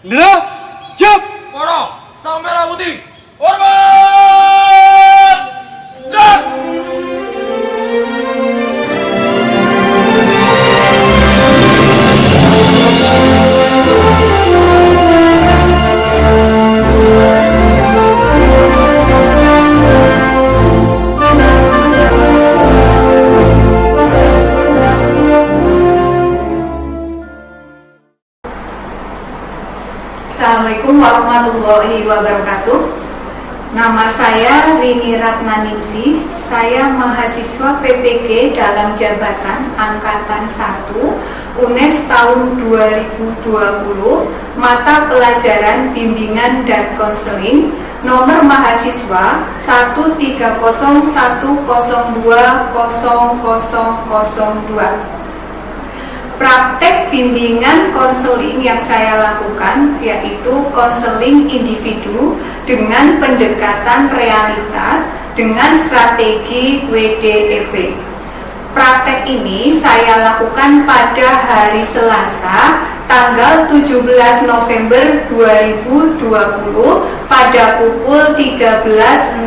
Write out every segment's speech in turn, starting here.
Indra, siap. Para sang merah putih, hormat! Dan Assalamualaikum warahmatullahi wabarakatuh. Nama saya Rini Ratnaningsih. Saya mahasiswa PPG dalam jabatan Angkatan 1 UNES tahun 2020, mata pelajaran bimbingan dan konseling, nomor mahasiswa 13010200002. Praktek bimbingan konseling yang saya lakukan yaitu konseling individu dengan pendekatan realitas dengan strategi WDEP. Praktek ini saya lakukan pada hari Selasa tanggal 17 November 2020 pada pukul 13.00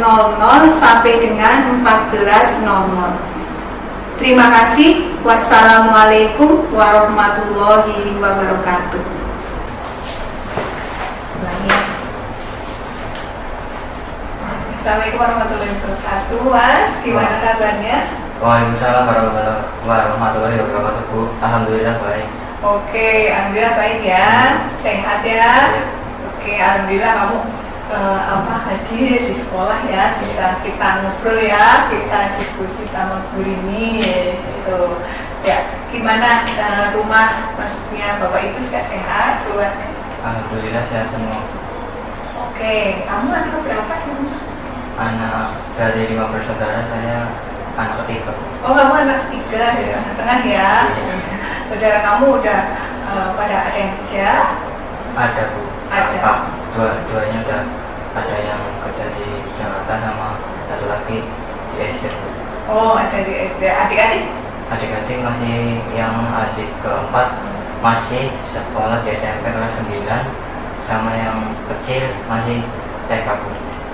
sampai dengan 14.00. Terima kasih. Wassalamualaikum warahmatullahi wabarakatuh. Assalamualaikum warahmatullahi wabarakatuh. Mas, gimana kabarnya? Waalaikumsalam warahmatullahi wabarakatuh, Bu. Alhamdulillah baik. Oke, alhamdulillah baik ya. Sehat ya. Oke, alhamdulillah kamu hadir di sekolah ya, bisa kita ngobrol ya, kita diskusi sama Bu Rini gitu. Ya, gimana rumah, maksudnya Bapak Ibu juga sehat, keluarga? Alhamdulillah sehat semua. Oke, kamu anak berapa di rumah? Anak dari 5 bersaudara, saya anak ketiga. Oh, kamu anak ketiga, ya, anak tengah ya. Saudara kamu udah pada ada yang kerja? Ada, Bu. Ada. Dua-duanya udah ada yang kerja di Jakarta sama satu lagi di SD. Oh, ada di SD. Adik-adik? Adik-adik masih, yang adik keempat masih sekolah di SMP kelas 9, sama yang kecil masih TK, Bu.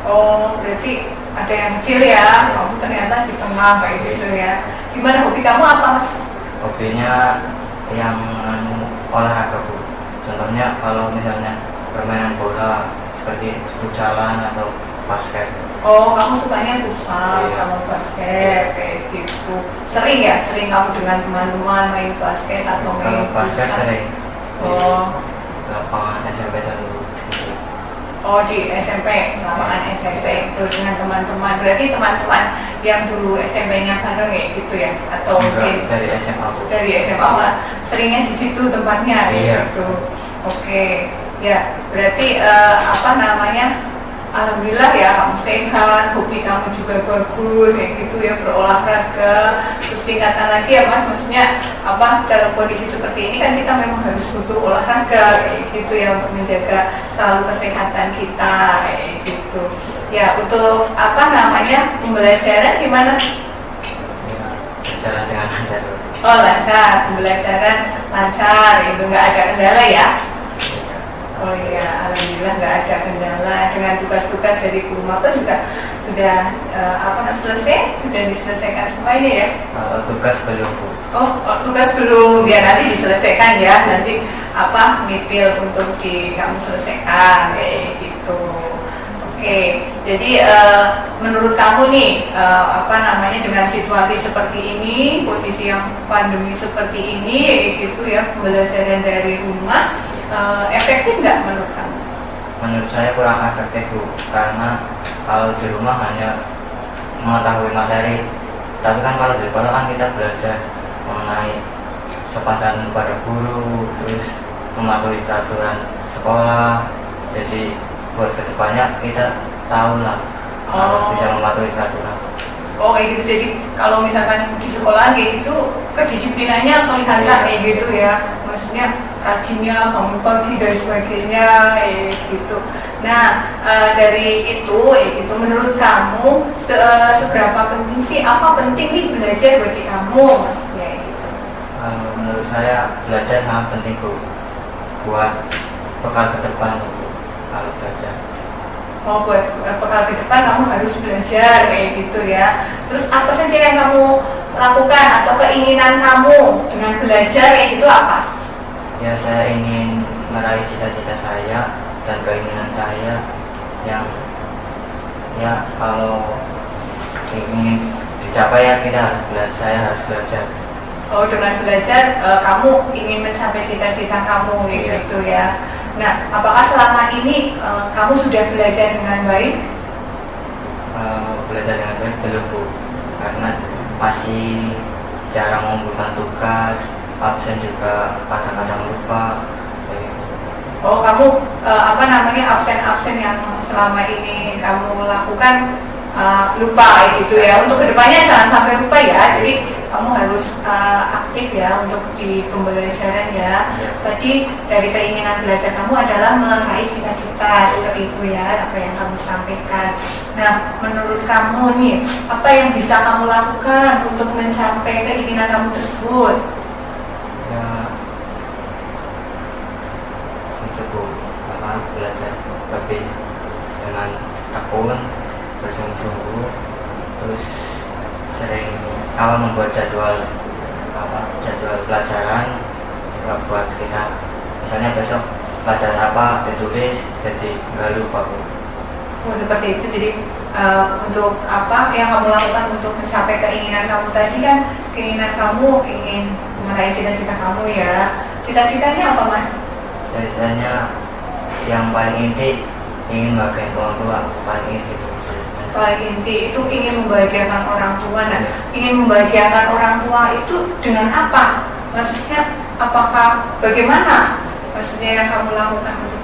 Oh, berarti ada yang kecil ya. Kamu ternyata di tengah kayak gitu ya. Gimana hobi kamu apa, Mas? Hobinya yang olahraga, Bu. Contohnya kalau misalnya permainan bola seperti futsalan atau basket. Oh, kamu sukanya futsal Iya. sama basket kayak gitu. Sering ya? Sering kamu dengan teman-teman main basket atau main Kalau basket futsal? sering Oh, di lapangan SMP 1. oh di SMP, lapangan SMP itu dengan teman-teman. Berarti teman-teman yang dulu SMP-nya bareng ya gitu ya? Atau mungkin Dari SMA, Bu. dari SMA lah, seringnya di situ tempatnya Iya. gitu. Oke, ya berarti alhamdulillah ya kamu sehat, hobi kamu juga bagus kayak gitu ya, berolahraga. Terus tingkatan lagi ya Mas, maksudnya dalam kondisi seperti ini kan kita memang harus butuh olahraga kayak gitu ya, untuk menjaga selalu kesehatan kita kayak gitu. Ya, untuk pembelajaran gimana? Ya, berjalan dengan lancar, Bu. Oh, lancar, pembelajaran lancar, itu nggak ada kendala ya? Oh iya, alhamdulillah nggak ada kendala. Dengan tugas-tugas dari guru maba juga sudah selesai, sudah diselesaikan semuanya ya? Tugas belum, Bu. Oh, tugas belum, biar nanti diselesaikan ya. Nanti mipil untuk kamu selesaikan kayak gitu. Oke, jadi menurut kamu nih dengan situasi seperti ini, kondisi yang pandemi seperti ini, gitu ya, pembelajaran dari rumah efektif nggak menurut kamu? Menurut saya kurang efektif, Bu, karena kalau di rumah hanya mengetahui materi, tapi kan kalau di sekolah kan kita belajar mengenai sopan santun pada guru, terus mematuhi peraturan sekolah. Jadi buat kedepannya kita tahu lah kalau bisa mematuhi peraturan. Oh kayak gitu, jadi kalau misalkan di sekolah kayak gitu kedisiplinannya kelihatan kayak gitu ya, maksudnya rajinnya bangun pagi dan sebagainya kayak gitu. Nah dari itu menurut kamu seberapa penting sih, apa penting nih belajar bagi kamu maksudnya gitu? Menurut saya belajar sangat penting, Bu, buat bekal ke depan kalau belajar. Oh, buat bekal ke depan kamu harus belajar kayak gitu ya. Terus apa saja yang kamu lakukan atau keinginan kamu dengan belajar kayak gitu apa? Ya, saya ingin meraih cita-cita saya dan keinginan saya yang ya kalau ingin dicapai ya kita harus belajar, saya harus belajar. Oh, dengan belajar kamu ingin mencapai cita-cita kamu kayak Iya. gitu ya. Nah, apakah selama ini kamu sudah belajar dengan baik? Belajar dengan baik belum, Bu, karena masih jarang mengumpulkan tugas, absen juga kadang-kadang lupa kayak gitu. Oh, kamu absen-absen yang selama ini kamu lakukan lupa kayak gitu ya. Untuk kedepannya jangan sampai lupa ya. Jadi kamu harus aktif ya untuk di pembelajaran ya. Iya. Tadi dari keinginan belajar kamu adalah meraih cita-cita seperti itu ya, apa yang kamu sampaikan. Nah, menurut kamu nih, apa yang bisa kamu lakukan untuk mencapai keinginan kamu tersebut? Ya, untuk belajar lebih dengan tekun, bersungguh-sungguh, terus sering membuat jadwal pelajaran buat kita, misalnya besok pelajaran apa ditulis jadi nggak lupa, Bu. Oh, seperti itu. Jadi untuk apa yang kamu lakukan untuk mencapai keinginan kamu tadi kan, keinginan kamu ingin meraih cita-cita kamu ya. Cita-citanya apa, Mas? Biasanya yang paling inti ingin bagian orang tua, paling inti. Paling inti itu ingin membahagiakan orang tua. Nah, ingin membahagiakan orang tua itu dengan apa? Maksudnya apakah bagaimana? Maksudnya yang kamu lakukan untuk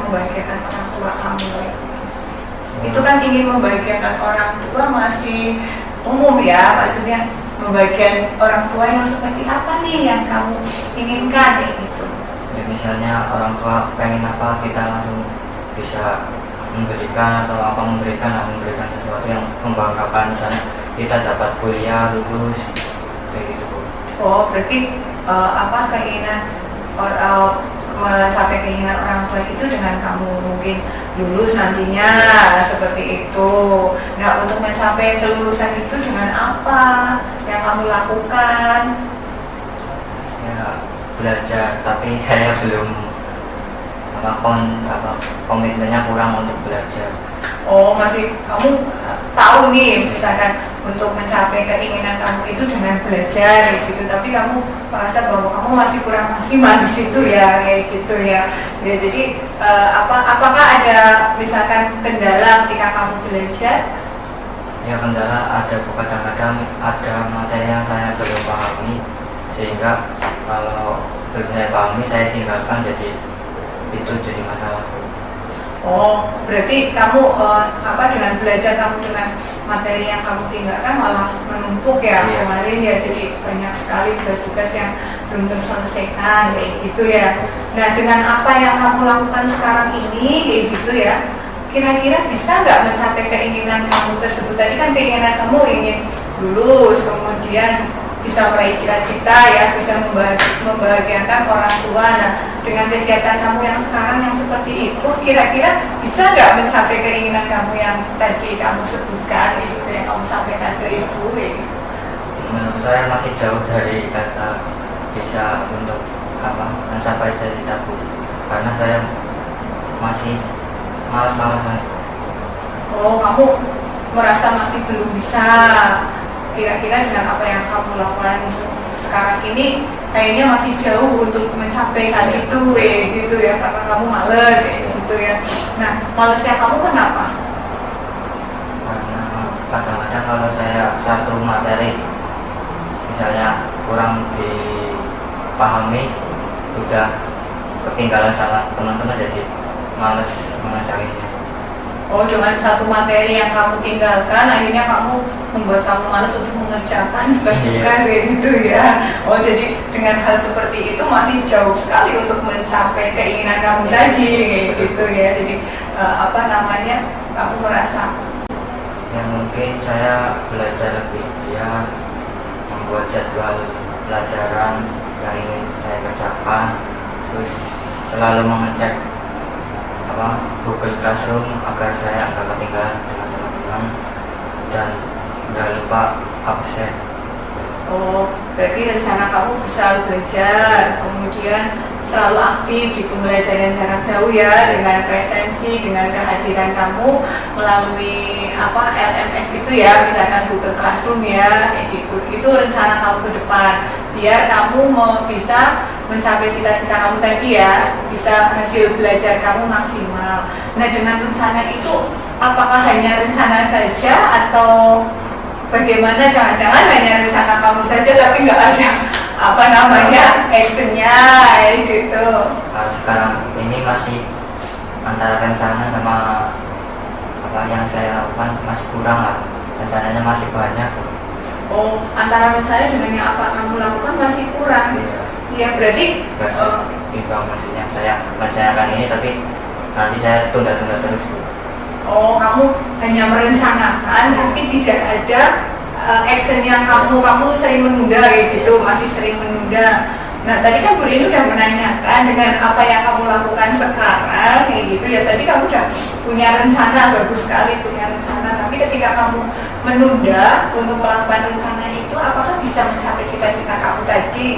membahagiakan orang tua kamu? Itu kan ingin membahagiakan orang tua masih umum ya, maksudnya membahagiakan orang tua yang seperti apa nih yang kamu inginkan kayak gitu. Ya, misalnya orang tua pengen apa kita langsung bisa memberikan memberikan sesuatu yang membanggakan, misalnya kita dapat kuliah, lulus kayak gitu, Bu. Oh, berarti keinginan mencapai keinginan orang tua itu dengan kamu mungkin lulus nantinya seperti itu. Nah, untuk mencapai kelulusan itu dengan apa yang kamu lakukan? Ya, belajar, tapi saya belum komitmennya kurang untuk belajar. Oh, masih kamu tahu nih misalkan untuk mencapai keinginan kamu itu dengan belajar gitu, tapi kamu merasa bahwa kamu masih kurang maksimal di situ ya kayak gitu ya. Ya, jadi apakah ada misalkan kendala ketika kamu belajar? Ya, kendala ada, kadang-kadang ada materi yang saya belum pahami, sehingga kalau belum saya pahami saya tinggalkan, jadi itu jadi masalah. Oh, berarti kamu dengan belajar kamu dengan materi yang kamu tinggalkan malah menumpuk ya. Iya. Kemarin ya, jadi banyak sekali tugas-tugas yang belum terselesaikan kayak gitu ya. Nah, dengan apa yang kamu lakukan sekarang ini kayak gitu ya, kira-kira bisa nggak mencapai keinginan kamu tersebut? Tadi kan keinginan kamu ingin lulus, kemudian bisa meraih cita-cita ya, bisa membahagiakan orang tua. Nah, dengan kegiatan kamu yang sekarang yang seperti itu, kira-kira bisa nggak mencapai keinginan kamu yang tadi kamu sebutkan itu, yang kamu sampaikan ke ibu? Menurut saya masih jauh dari kata bisa untuk mencapai cita-cita, Bu, karena saya masih malas-malasan. Oh, kamu merasa masih belum bisa. Kira-kira dengan apa yang kamu lakukan sekarang ini kayaknya masih jauh untuk mencapai hal itu gitu ya, karena kamu males gitu ya. Nah, malesnya kamu kenapa? Karena kadang-kadang kalau saya satu materi misalnya kurang dipahami, udah ketinggalan sama teman-teman, jadi males mengajarinnya. Oh, dengan satu materi yang kamu tinggalkan, akhirnya kamu membuat kamu malas untuk mengerjakan tugas-tugas gitu ya. Oh, jadi dengan hal seperti itu masih jauh sekali untuk mencapai keinginan kamu tadi kayak gitu ya. Jadi kamu merasa Ya, mungkin saya belajar lebih giat, membuat jadwal pelajaran yang ingin saya kerjakan, terus selalu mengecek Google Classroom agar saya nggak ketinggalan dengan teman-teman dan nggak lupa absen. Oh, berarti rencana kamu selalu belajar, kemudian selalu aktif di pembelajaran jarak jauh ya, dengan presensi, dengan kehadiran kamu melalui LMS itu ya, misalkan Google Classroom ya, kayak gitu. Itu rencana kamu ke depan, biar kamu bisa mencapai cita-cita kamu tadi ya, bisa hasil belajar kamu maksimal. Nah, dengan rencana itu, apakah hanya rencana saja atau bagaimana? Jangan-jangan hanya rencana kamu saja tapi nggak ada actionnya gitu. Sekarang ini masih antara rencana sama yang saya lakukan masih kurang lah, rencananya masih banyak. Oh, antara rencana dengan yang apa kamu lakukan masih kurang. Iya, berarti timbang maksudnya saya rencanakan ini tapi nanti saya tunda-tunda terus. Oh, kamu hanya merencanakan tapi tidak ada action yang kamu sering menunda kayak gitu, masih sering menunda. Nah, tadi kan Bu Rini udah menanyakan dengan apa yang kamu lakukan sekarang kayak gitu ya. Tadi kamu udah punya rencana, bagus sekali punya rencana, tapi ketika kamu menunda untuk melakukan rencana itu, apakah bisa mencapai cita-cita kamu tadi?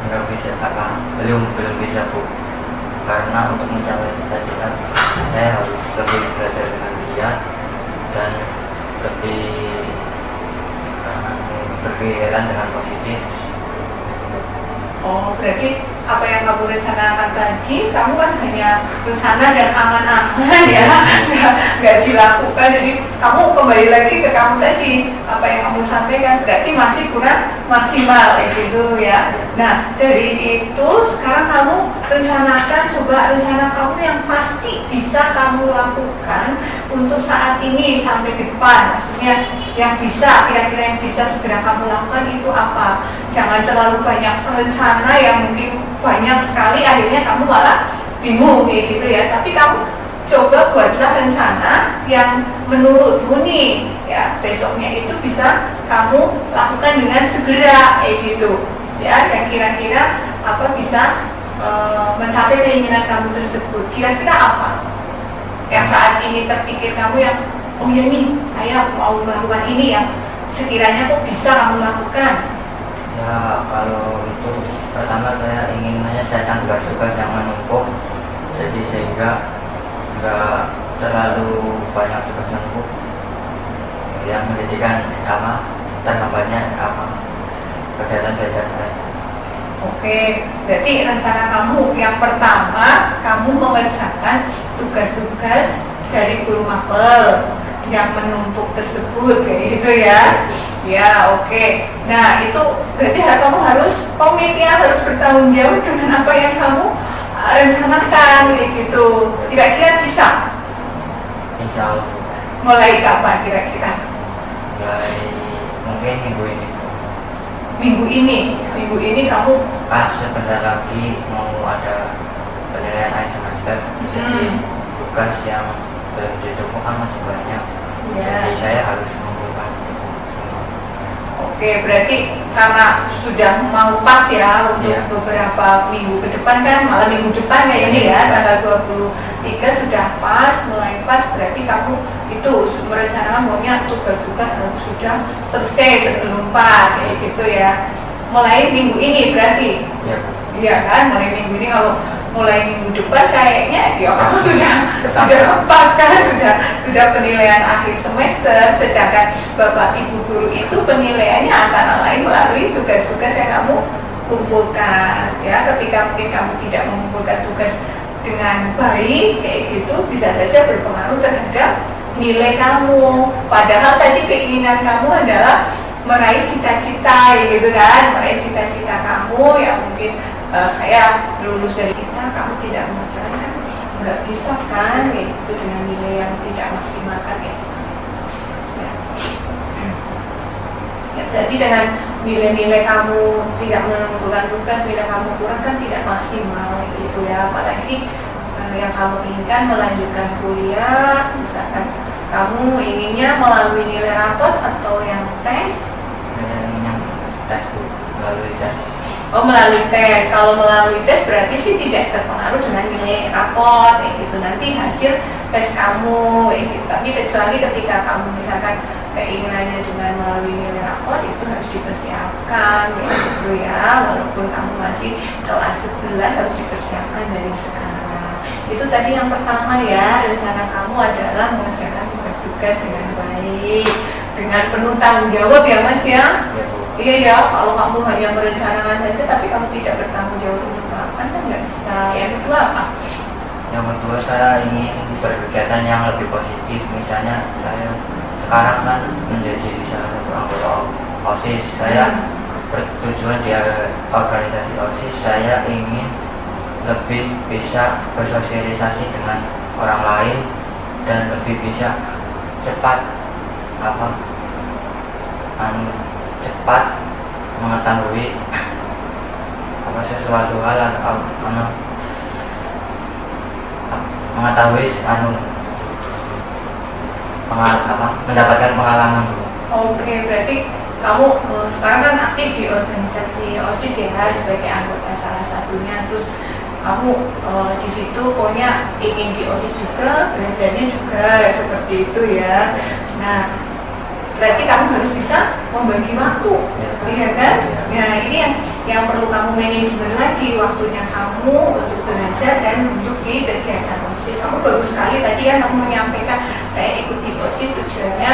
Enggak bisa, belum bisa Bu, karena untuk mencapai cita-cita saya harus lebih belajar dengan giat dan lebih berpikiran dengan positif. Oh, berarti apa yang kamu rencanakan tadi, kamu kan hanya rencana dan angan-angan ya, nggak dilakukan. Jadi kamu kembali lagi ke kamu tadi, apa yang kamu sampaikan berarti masih kurang maksimal kayak gitu ya. Nah, dari itu sekarang kamu rencanakan, coba rencana kamu yang pasti bisa kamu lakukan untuk saat ini sampai ke depan. Maksudnya yang bisa, kira-kira yang bisa segera kamu lakukan itu apa? Jangan terlalu banyak rencana yang mungkin banyak sekali, akhirnya kamu malah bingung kayak gitu ya. Tapi kamu coba buatlah rencana yang menurutmu nih ya, besoknya itu bisa kamu lakukan dengan segera kayak gitu ya, yang kira-kira bisa mencapai keinginan kamu tersebut. Kira-kira apa yang saat ini terpikir kamu yang oh ya nih, saya mau melakukan ini yang sekiranya kok bisa kamu lakukan? Ya, kalau itu pertama saya ingin menyelesaikan tugas-tugas yang menumpuk, jadi sehingga nggak terlalu banyak tugas menumpuk yang menjadikan terhambatnya kegiatan belajar saya. Oke, berarti rencana kamu yang pertama, kamu mengerjakan tugas-tugas dari guru mapel yang menumpuk tersebut kayak gitu ya. Ya, oke. Nah, itu berarti kamu harus komit ya, harus bertanggung jawab dengan apa yang kamu rencanakan kayak gitu. Kira-kira bisa? Insya Allah. Mulai kapan kira-kira? Mulai mungkin minggu ini. Minggu ini? Minggu ini kamu? Sebentar lagi mau ada penilaian akhir semester. Jadi tugas yang belum ditemukan masih banyak. Ya. Jadi saya harus mengumpulkan. Oke, berarti karena sudah mau pas ya untuk beberapa minggu ke depan kan, malah minggu depan kayak ini ya, tanggal 23 sudah pas, mulai pas, berarti kamu itu merencanakan maunya tugas-tugas harus sudah selesai sebelum pas kayak gitu ya. Mulai minggu ini berarti? Iya kan, mulai minggu ini. Kalau mulai minggu depan kayaknya ya kamu sudah pas kan, sudah penilaian akhir semester, sedangkan Bapak Ibu guru itu penilaiannya antara lain melalui tugas-tugas yang kamu kumpulkan ya. Ketika mungkin kamu tidak mengumpulkan tugas dengan baik kayak gitu, bisa saja berpengaruh terhadap nilai kamu, padahal tadi keinginan kamu adalah meraih cita-cita gitu kan, meraih cita-cita kamu yang mungkin saya lulus dari kita, kamu tidak mengerjakan kan nggak bisa kan kayak gitu, dengan nilai yang tidak maksimal kan kayak gitu ya. Berarti dengan nilai-nilai kamu tidak menentukan tugas, nilai kamu kurang kan tidak maksimal gitu ya. Apalagi yang kamu inginkan melanjutkan kuliah, misalkan kamu inginnya melalui nilai rapot atau yang tes? Saya ingin tes, melalui tes. Oh, melalui tes. Kalau melalui tes berarti sih tidak terpengaruh dengan nilai raport kayak gitu. Nanti hasil tes kamu kayak gitu. Tapi kecuali ketika kamu misalkan keinginannya dengan melalui nilai raport itu harus dipersiapkan kayak gitu ya. Walaupun kamu masih kelas 11 harus dipersiapkan dari sekarang. Itu tadi yang pertama ya, rencana kamu adalah mengerjakan tugas-tugas dengan baik, dengan penuh tanggung jawab ya Mas ya. Ya, Bu. Iya ya, kalau kamu hanya merencanakan saja tapi kamu tidak bertanggung jawab untuk melakukan kan nggak bisa. Yang kedua apa? Yang kedua, saya ingin berkegiatan yang lebih positif. Misalnya saya sekarang kan menjadi salah satu anggota OSIS. Saya bertujuan di organisasi OSIS, saya ingin lebih bisa bersosialisasi dengan orang lain dan lebih bisa cepat cepat mengetahui sesuatu hal atau mengetahui mendapatkan pengalaman. Oke, berarti kamu sekarang kan aktif di organisasi OSIS ya sebagai anggota salah satunya. Terus kamu di situ pokoknya ingin di OSIS juga, belajarnya juga seperti itu ya. Nah, berarti kamu harus bisa membagi waktu, iya kan? Nah, ini yang perlu kamu manajemen lagi waktunya kamu untuk belajar dan untuk di kegiatan OSIS. Kamu bagus sekali tadi kan kamu menyampaikan saya ikut di OSIS tujuannya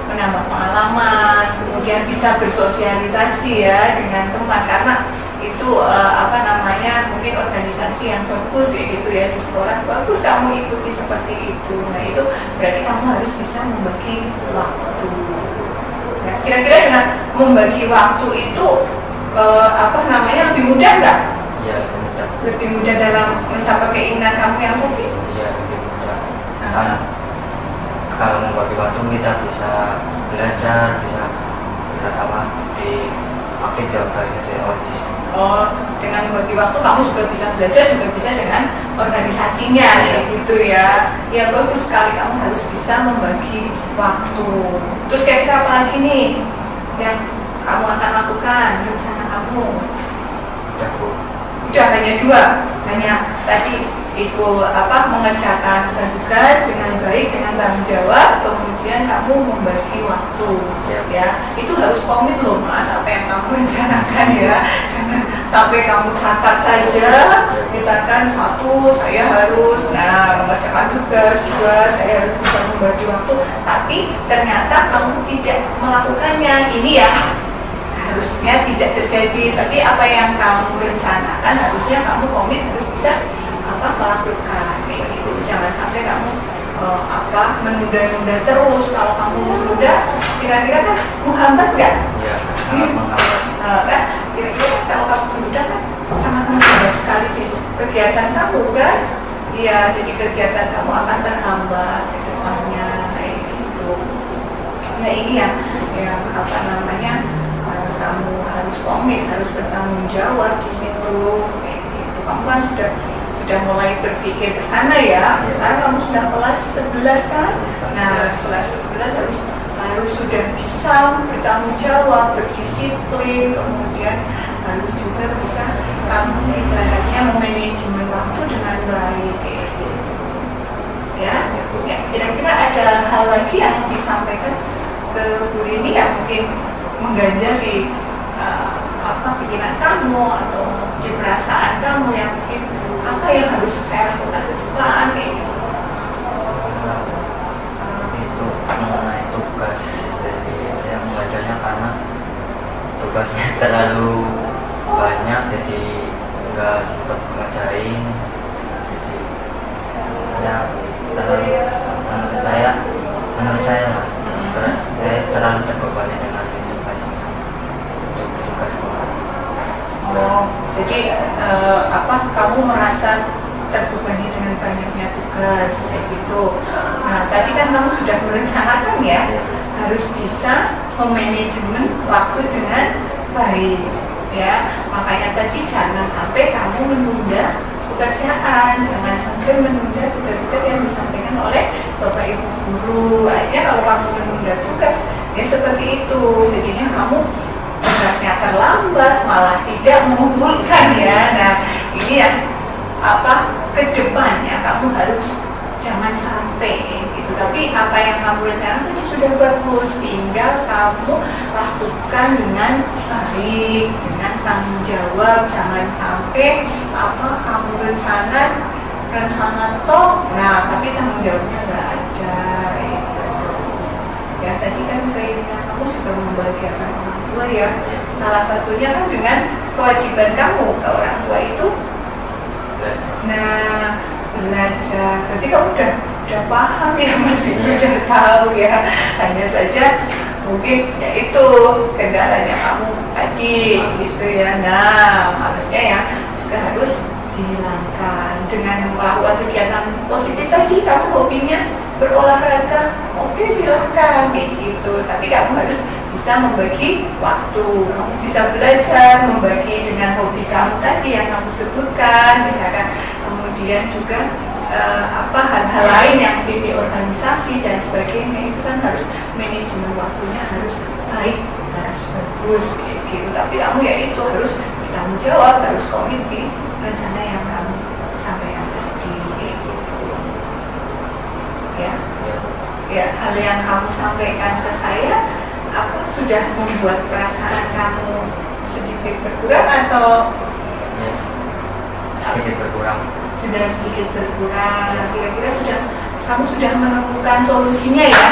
menambah pengalaman, kemudian bisa bersosialisasi ya dengan teman karena itu mungkin organisasi yang bagus gitu ya di sekolah bagus kamu ikuti seperti itu. Nah itu berarti kamu harus bisa membagi waktu. Nah, kira-kira dengan membagi waktu itu lebih mudah nggak? Iya, lebih mudah. Lebih mudah dalam mencapai keinginan kamu yang tadi? Iya, lebih mudah. Kan kalau membagi waktu kita bisa belajar, bisa di aktif di organisasi OSIS. Oh, dengan membagi waktu kamu juga bisa belajar, juga bisa dengan organisasinya ya gitu ya. Ya bagus sekali, kamu harus bisa membagi waktu. Terus kira-kira apa lagi nih yang kamu akan lakukan rencana kamu? Udah, Bu. Udah hanya dua, hanya tadi mengerjakan tugas-tugas dengan baik, dengan tanggung jawab, kemudian kamu membagi waktu ya. Itu harus komit loh Mas, apa yang kamu rencanakan ya. Jangan sampai kamu catat saja, misalkan satu saya harus mengerjakan tugas, dua saya harus bisa membagi waktu, tapi ternyata kamu tidak melakukannya. Ini ya harusnya tidak terjadi, tapi apa yang kamu rencanakan harusnya kamu komit, harus bisa melakukan gitu. Jangan sampai kamu menunda-nunda terus. Kalau kamu menunda, kira-kira kan menghambat nggak? Iya, sangat menghambat. Kan kira-kira kalau kamu menunda kan sangat menghambat sekali di kegiatan kamu kan? Iya, jadi kegiatan kamu akan terhambat ke depannya kayak gitu. Nah ini yang kamu harus komit, harus bertanggung jawab di situ kayak gitu. Kamu kan sudah mulai berpikir ke sana ya. Sekarang kamu sudah kelas 11 kan? Nah, kelas 11 harus sudah bisa bertanggung jawab, berdisiplin, kemudian harus juga bisa kamu ibaratnya memanajemen waktu dengan baik gitu. Ya, kira-kira ada hal lagi yang disampaikan ke Bu Rini yang mungkin mengganjal di pikiran kamu atau di perasaan kamu yang mungkin apa yang harus saya lakukan ke depan kayak gitu? Itu mengenai tugas, jadi saya membacanya karena tugasnya terlalu banyak, jadi nggak sempat ngerjain. Jadi menurut saya lah, saya terlalu terbebani dengan ini banyaknya untuk tugas sekolah. Oh, jadi kamu merasa terbebani dengan banyaknya tugas kayak gitu. Nah, tadi kan kamu sudah merencanakan ya, harus bisa memanajemen waktu dengan baik ya. Makanya tadi jangan sampai kamu menunda pekerjaan, jangan sampai menunda tugas-tugas yang disampaikan oleh Bapak Ibu guru. Akhirnya kalau kamu menunda tugas ya seperti itu, jadinya kamu tugasnya terlambat menghambat, malah tidak mengunggulkan ya. Nah, ini yang kedepannya kamu harus jangan sampai gitu. Tapi apa yang kamu rencanakan ini sudah bagus, tinggal kamu lakukan dengan baik, dengan tanggung jawab. Jangan sampai kamu rencana toh, nah tapi tanggung jawabnya nggak ada gitu. Ya tadi kan keinginan kamu juga membahagiakan orang tua ya. Salah satunya kan dengan kewajiban kamu ke orang tua itu. Nah, belajar. Berarti kamu udah paham ya, masih udah tahu ya. Hanya saja mungkin ya itu kendalanya kamu tadi gitu ya. Nah, malasnya ya juga harus dihilangkan dengan melakukan kegiatan positif tadi. Kamu hobinya berolahraga, oke silahkan kayak gitu. Tapi kamu harus bisa membagi waktu, kamu bisa belajar, membagi dengan hobi kamu tadi yang kamu sebutkan, misalkan kemudian juga hal-hal lain yang di organisasi dan sebagainya, itu kan harus manajemen waktunya harus baik, harus bagus gitu. Tapi kamu ya itu harus bertanggung jawab, harus komit di rencana yang kamu sampaikan tadi gitu. Ya, hal yang kamu sampaikan ke saya sudah membuat perasaan kamu sedikit berkurang atau sedikit berkurang? Sudah sedikit berkurang. Kira-kira kamu sudah menemukan solusinya ya?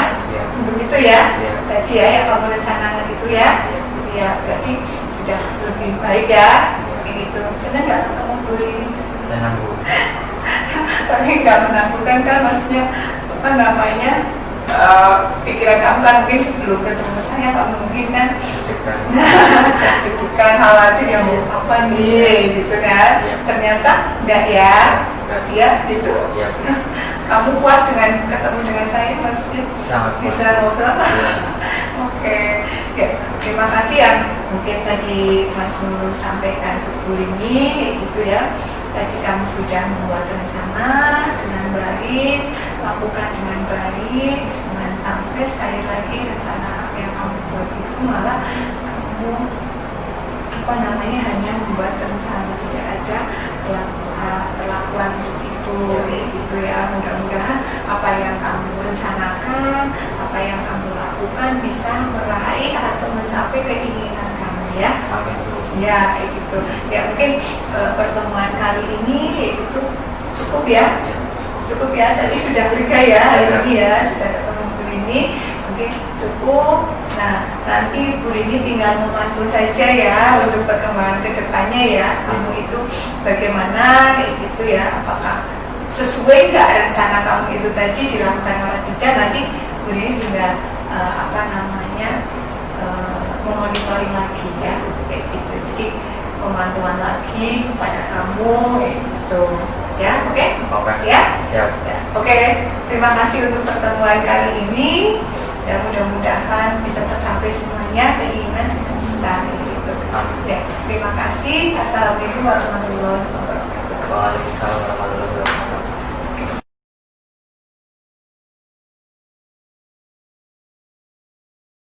Untuk itu ya? Tadi ya yang kamu rencanakan itu ya? Ya, berarti sudah lebih baik ya? Gitu. Senang nggak ketemu guru ini? Senang Bu. Tapi nggak menakutkan kan, maksudnya pikiran kamu kan mungkin sebelum ketemu saya kamu mungkin kan deg-degan, khawatir ya apa nih gitu kan. Ternyata enggak ya, gitu. Kamu puas dengan ketemu dengan saya, maksudnya sangat bisa ngobrol. Oke. Ya, terima kasih yang mungkin tadi Mas Nurul sampaikan ke Bu Rini gitu ya. Tadi kamu sudah membuat rencana dengan baik, lakukan dengan baik, jangan sampai sekali lagi rencana yang kamu buat itu malah kamu hanya membuat rencana, tidak ada perlakuan untuk itu gitu ya. Mudah-mudahan apa yang kamu rencanakan, apa yang kamu lakukan bisa meraih atau mencapai keinginan kamu ya. Ya, gitu. Ya mungkin pertemuan kali ini itu cukup ya. Cukup ya, tadi sudah lega ya hari ini ya, sudah ketemu Bu Rini, mungkin cukup. Nah, nanti Bu Rini tinggal memantau saja ya untuk perkembangan kedepannya ya. Kamu itu bagaimana gitu ya, apakah sesuai nggak rencana kamu itu tadi dilakukan atau tidak. Nanti Bu Rini tinggal memonitoring lagi ya, kayak gitu. Jadi pemantauan lagi kepada kamu gitu. Ya, oke? Siap? Ya. Oke, terima kasih untuk pertemuan kali ini. Ya, mudah-mudahan bisa tercapai semuanya keinginan cita-cita gitu. Ya, terima kasih. Assalamualaikum warahmatullahi wabarakatuh. Waalaikumsalam warahmatullahi wabarakatuh.